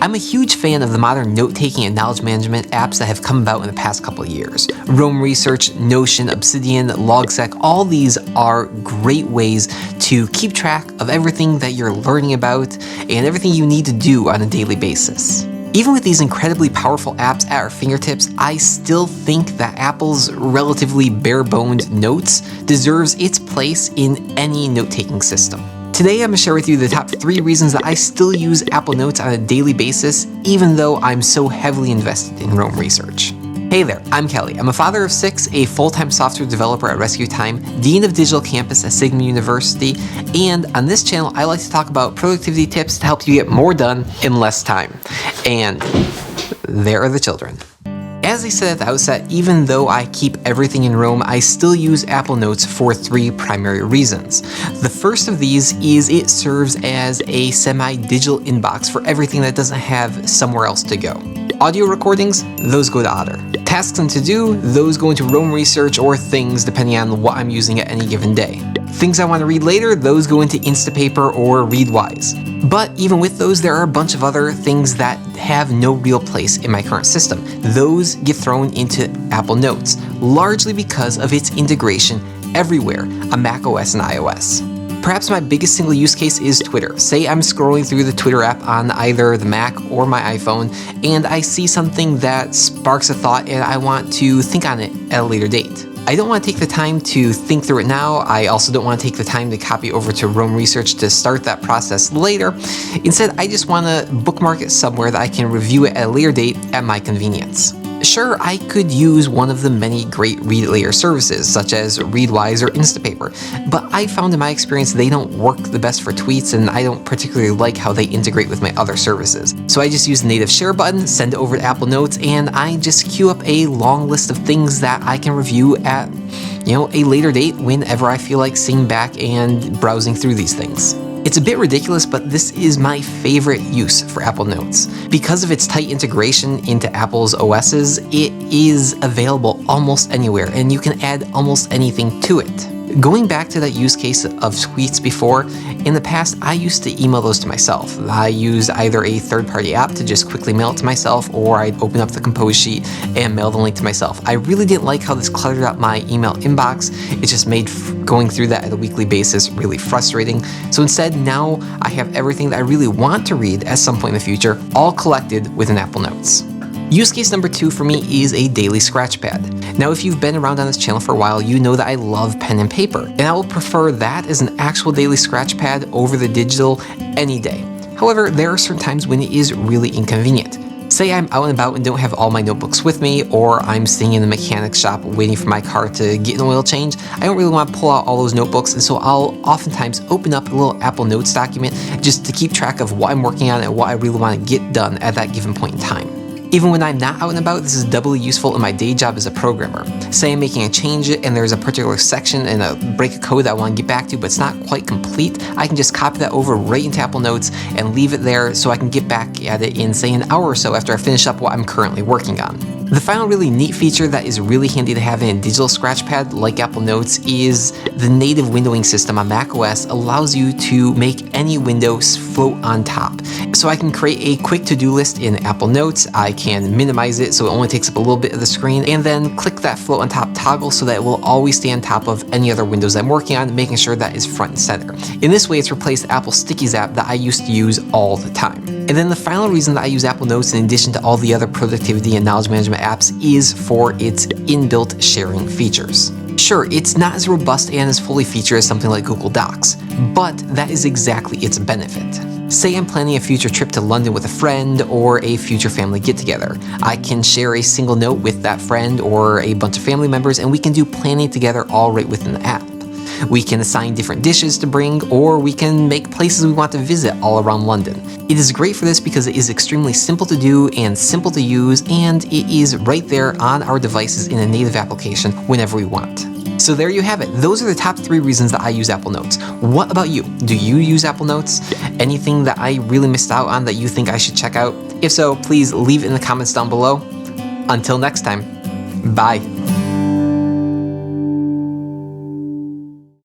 I'm a huge fan of the modern note-taking and knowledge management apps that have come about in the past couple of years. Roam Research, Notion, Obsidian, Logsec, all these are great ways to keep track of everything that you're learning about and everything you need to do on a daily basis. Even with these incredibly powerful apps at our fingertips, I still think that Apple's relatively bare-boned Notes deserves its place in any note-taking system. Today I'm going to share with you the top 3 reasons that I still use Apple Notes on a daily basis, even though I'm so heavily invested in Roam Research. Hey there, I'm Kelly. I'm a father of 6, a full-time software developer at Rescue Time, Dean of Digital Campus at Sigma University, and on this channel I like to talk about productivity tips to help you get more done in less time. And there are the children. As I said at the outset, even though I keep everything in Roam, I still use Apple Notes for 3 primary reasons. The first of these is it serves as a semi-digital inbox for everything that doesn't have somewhere else to go. Audio recordings, those go to Otter. Tasks and to-do, those go into Roam Research or Things depending on what I'm using at any given day. Things I want to read later, those go into Instapaper or Readwise. But even with those, there are a bunch of other things that have no real place in my current system. Those get thrown into Apple Notes, largely because of its integration everywhere on macOS and iOS. Perhaps my biggest single use case is Twitter. Say I'm scrolling through the Twitter app on either the Mac or my iPhone, and I see something that sparks a thought and I want to think on it at a later date. I don't want to take the time to think through it now. I also don't want to take the time to copy over to Roam Research to start that process later. Instead, I just want to bookmark it somewhere that I can review it at a later date at my convenience. Sure, I could use one of the many great read later services, such as Readwise or Instapaper, but I found in my experience they don't work the best for tweets, and I don't particularly like how they integrate with my other services. So I just use the native share button, send it over to Apple Notes, and I just queue up a long list of things that I can review at, a later date whenever I feel like sitting back and browsing through these things. It's a bit ridiculous, but this is my favorite use for Apple Notes. Because of its tight integration into Apple's OSs, it is available almost anywhere, and you can add almost anything to it. Going back to that use case of tweets before, in the past I used to email those to myself. I used either a third-party app to just quickly mail it to myself, or I'd open up the Compose sheet and mail the link to myself. I really didn't like how this cluttered up my email inbox. It just made going through that at a weekly basis really frustrating. So instead, now I have everything that I really want to read at some point in the future, all collected within Apple Notes. Use case number 2 for me is a daily scratch pad. Now, if you've been around on this channel for a while, you know that I love pen and paper, and I will prefer that as an actual daily scratch pad over the digital any day. However, there are certain times when it is really inconvenient. Say I'm out and about and don't have all my notebooks with me, or I'm sitting in the mechanic shop waiting for my car to get an oil change. I don't really want to pull out all those notebooks, and so I'll oftentimes open up a little Apple Notes document just to keep track of what I'm working on and what I really want to get done at that given point in time. Even when I'm not out and about, this is doubly useful in my day job as a programmer. Say I'm making a change and there's a particular section and a break of code that I want to get back to, but it's not quite complete, I can just copy that over right into Apple Notes and leave it there so I can get back at it in, say, an hour or so after I finish up what I'm currently working on. The final really neat feature that is really handy to have in a digital scratch pad like Apple Notes is the native windowing system on macOS allows you to make any windows float on top. So I can create a quick to-do list in Apple Notes, I can minimize it so it only takes up a little bit of the screen, and then click that float on top toggle so that it will always stay on top of any other windows I'm working on, making sure that is front and center. In this way, it's replaced Apple Stickies app that I used to use all the time. And then the final reason that I use Apple Notes in addition to all the other productivity and knowledge management apps is for its inbuilt sharing features. Sure, it's not as robust and as fully featured as something like Google Docs, but that is exactly its benefit. Say I'm planning a future trip to London with a friend or a future family get-together. I can share a single note with that friend or a bunch of family members, and we can do planning together all right within the app. We can assign different dishes to bring, or we can make places we want to visit all around London. It is great for this because it is extremely simple to do and simple to use, and it is right there on our devices in a native application whenever we want. So there you have it. Those are the top 3 reasons that I use Apple Notes. What about you? Do you use Apple Notes? Anything that I really missed out on that you think I should check out? If so, please leave it in the comments down below. Until next time, bye.